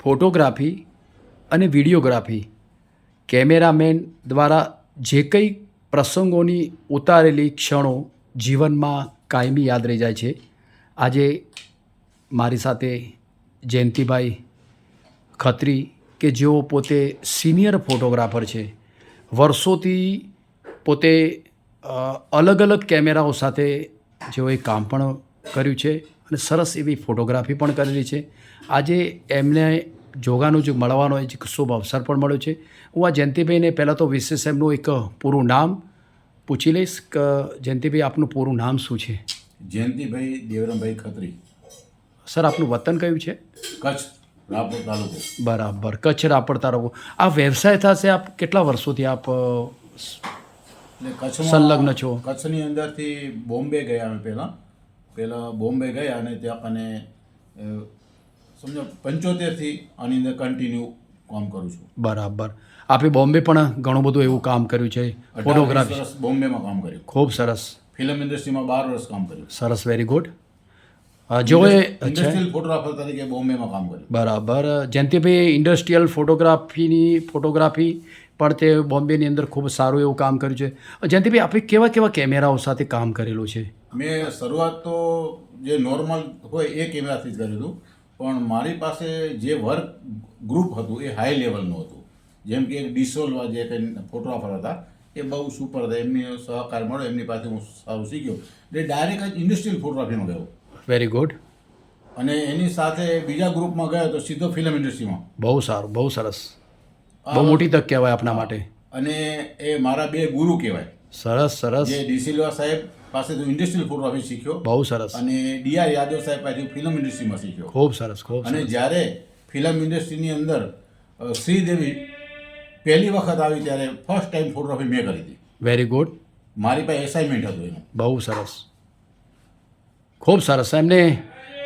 Photography અને videography cameraman દ્વારા જે કંઈ પ્રસંગોની ઉતારેલી ક્ષણો જીવનમાં કાયમી યાદ રહી જાય છે. આજે મારી સાથે જયંતિભાઈ ખત્રી કે જેઓ પોતે સિનિયર ફોટોગ્રાફર છે, વર્ષોથી પોતે અલગ અલગ કેમેરાઓ સાથે જેઓએ કામ પણ કર્યું છે અને સરસ એવી ફોટોગ્રાફી પણ કરેલી છે. આજે એમને જોગાનું જે મળવાનો એક શુભ અવસર પણ મળ્યો છે. હું આ જયંતિભાઈને પહેલાં તો વિશેષ એમનું એક પૂરું નામ પૂછી લઈશ કે જયંતિભાઈ આપનું પૂરું નામ શું છે? જયંતિભાઈ દેવરામભાઈ ખત્રી. સર આપનું વતન કયું છે? કચ્છ, રાપર તાલુકો. બરાબર, કચ્છ રાપર તાલુકો. આ વ્યવસાય થશે આપ કેટલા વર્ષોથી આપ સંલગ્ન છો? કચ્છની અંદરથી બોમ્બે ગયા અમે પહેલાં બોમ્બે ગયા અને ત્યાં અને સમજો 75થી આની અંદર કન્ટિન્યુ કામ કરું છું. બરાબર. આપે બોમ્બે પણ ઘણું બધું એવું કામ કર્યું છે, ફોટોગ્રાફી. સરસ, બોમ્બેમાં કામ કર્યું. ખૂબ સરસ. ફિલ્મ ઇન્ડસ્ટ્રીમાં 12 વર્ષ કામ કર્યું. સરસ, વેરી ગુડ. જેઓએ ઇન્ડસ્ટ્રીયલ ફોટોગ્રાફર તરીકે બોમ્બેમાં કામ કર્યું. બરાબર. જયંતિભાઈ ઇન્ડસ્ટ્રીયલ ફોટોગ્રાફી પણ તે બોમ્બેની અંદર ખૂબ સારું એવું કામ કર્યું છે. જયંતિભાઈ આપણે કેવા કેવા કેમેરાઓ સાથે કામ કરેલું છે? મેં શરૂઆત તો જે નોર્મલ હોય એ કેમેરાથી જ કર્યું હતું, પણ મારી પાસે જે વર્ક ગ્રુપ હતું એ હાઈ લેવલનું હતું. જેમ કે એક ડિસોલવા જે કંઈ ફોટોગ્રાફર હતા એ બહુ સુપર હતા. એમની સહકાર મળ્યો, એમની પાસે હું સારું શીખ્યો એટલે ડાયરેક્ટ જ ઇન્ડસ્ટ્રીયલ ફોટોગ્રાફીમાં ગયો. Very good. અને એની સાથે બીજા ગ્રુપમાં ગયો તો સીધો ફિલ્મ ઇન્ડસ્ટ્રીમાં. બહુ સારું, બહુ સરસ, બહુ મોટી તક કહેવાય આપના માટે. અને એ મારા 2 ગુરુ કહેવાય. સરસ સરસ. જે ડી સિલ્વા સાહેબ પાસેથી ઇન્ડસ્ટ્રીયલ ફોટોગ્રાફી શીખ્યો. બહુ સરસ. અને ડી.આર. યાદવ સાહેબ પાસેથી ફિલ્મ ઇન્ડસ્ટ્રીમાં શીખ્યો. ખૂબ સરસ, ખૂબ અને સરસ. જ્યારે ફિલ્મ ઇન્ડસ્ટ્રીની અંદર શ્રીદેવી પહેલી વખત આવી ત્યારે ફર્સ્ટ ટાઈમ ફોટોગ્રાફી મેં કરી હતી. Very good. મારી પાસે એસાઇનમેન્ટ હતું એનું. બહુ સરસ, ખૂબ સરસ. એમને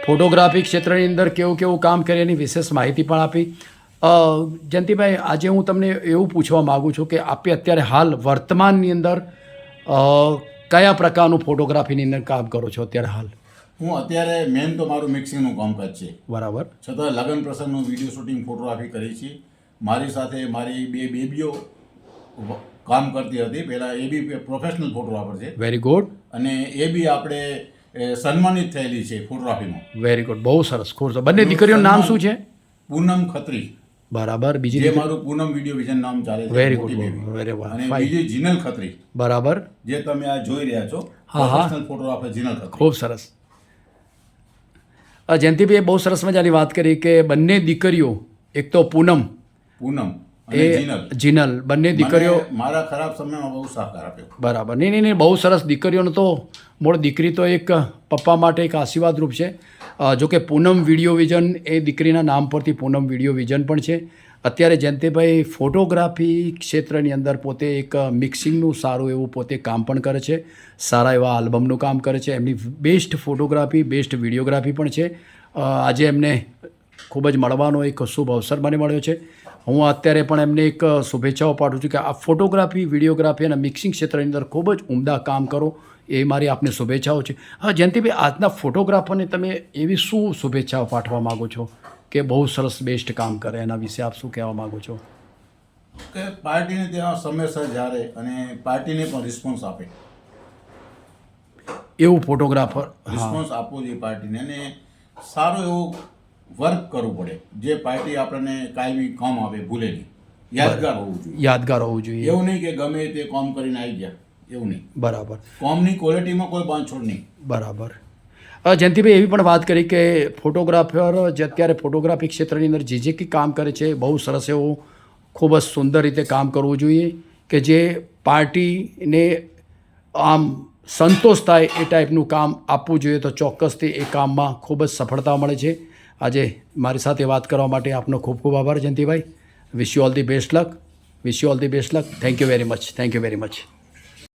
ફોટોગ્રાફી ક્ષેત્રની અંદર કેવું કેવું કામ કરે એની વિશેષ માહિતી પણ આપી. જયંતિભાઈ, આજે હું તમને એવું પૂછવા માગું છું કે આપે અત્યારે હાલ વર્તમાનની અંદર કયા પ્રકારનું ફોટોગ્રાફીની અંદર કામ કરો છો અત્યારે હાલ? હું અત્યારે મેન તો મારું મિક્સિંગનું કામકાજ છે. બરાબર. છતાં લગ્ન પ્રસંગનું વિડીયો શૂટિંગ ફોટોગ્રાફી કરી છે. મારી સાથે મારી 2 બેબીઓ કામ કરતી હતી. પહેલાં એ બી પ્રોફેશનલ ફોટોગ્રાફર છે. Very good. અને એ બી આપણે સન્માનિત થયેલી છે ફોટોગ્રાફીમાં. વેરી ગુડ, બહુ સરસ, ખૂબ સરસ. બંને દીકરીઓનું નામ શું છે? પૂનમ ખત્રી. બરાબર. બીજી જે મારું પૂનમ વિડીયો વિઝન નામ ચાલે છે. વેરી ગુડ, વેરી અને વાહ. બીજી જીનલ ખત્રી. બરાબર. જે તમે આ જોઈ રહ્યા છો, હા. Professional photographer Jinal Khatri. ખૂબ સરસ. જયંતિભાઈએ બહુ સરસ મજાની વાત કરી કે બંને દીકરીઓ, એક તો પૂનમ અને એ જીનલ, બંને દીકરીઓ મને મારા ખરાબ સમયમાં બહુ સહકાર આપ્યો. બરાબર. નહીં, બહુ સરસ. દીકરીઓનો તો મૂળ દીકરી તો એક પપ્પા માટે એક આશીર્વાદરૂપ છે. જો કે પૂનમ વિડીયો વિઝન એ દીકરીના નામ પરથી પૂનમ વિડીયો વિઝન પણ છે. અત્યારે જયંતિભાઈ ફોટોગ્રાફી ક્ષેત્રની અંદર પોતે એક મિક્સિંગનું સારું એવું પોતે કામ પણ કરે છે. સારા એવા આલ્બમનું કામ કરે છે. એમની બેસ્ટ ફોટોગ્રાફી, બેસ્ટ વિડીયોગ્રાફી પણ છે. આજે એમને ખૂબ જ મળવાનો એક શુભ અવસર મને મળ્યો છે. હું અત્યારે પણ એમને એક શુભેચ્છાઓ પાઠવું છું કે આ ફોટોગ્રાફી, વિડીયોગ્રાફી અને મિક્સિંગ ક્ષેત્રની અંદર ખૂબ જ ઉમદા કામ કરો, એ મારી આપને શુભેચ્છાઓ છે. હા જયંતિભાઈ, આજના ફોટોગ્રાફરને તમે એવી શું શુભેચ્છાઓ પાઠવા માગો છો કે બહુ સરસ બેસ્ટ કામ કરે? એના વિશે આપ શું કહેવા માગો છો? કે પાર્ટીને ત્યાં સમયસર જ્યારે અને પાર્ટીને પણ રિસ્પોન્સ આપે. એવું ફોટોગ્રાફર રિસ્પોન્સ આપવો જોઈએ પાર્ટીને. અને સારું એવું વર્ક કરવું પડે જે પાર્ટી આપણને કાયમી કામ આવે, ભૂલે નહીં. યાદગાર હોવું જોઈએ. યાદગાર હોવું જોઈએ. એવું નહીં કે ગમે તે કામ કરીને આવી ગયા, એવું નહીં. બરાબર. કામની ક્વોલિટીમાં કોઈ બાંધછોડ નહીં. બરાબર. જયંતિભાઈ એવી પણ વાત કરી કે ફોટોગ્રાફર જે અત્યારે ફોટોગ્રાફી ક્ષેત્રની અંદર જે કંઈ કામ કરે છે બહુ સરસ એવું ખૂબ જ સુંદર રીતે કામ કરવું જોઈએ કે જે પાર્ટીને આમ સંતોષ થાય એ ટાઈપનું કામ આપવું જોઈએ. તો ચોક્કસથી એ કામમાં ખૂબ જ સફળતા મળે છે. આજે મારી સાથે વાત કરવા માટે આપનો ખૂબ ખૂબ આભાર Jayantibhai. Wish you all the best luck. Thank you very much.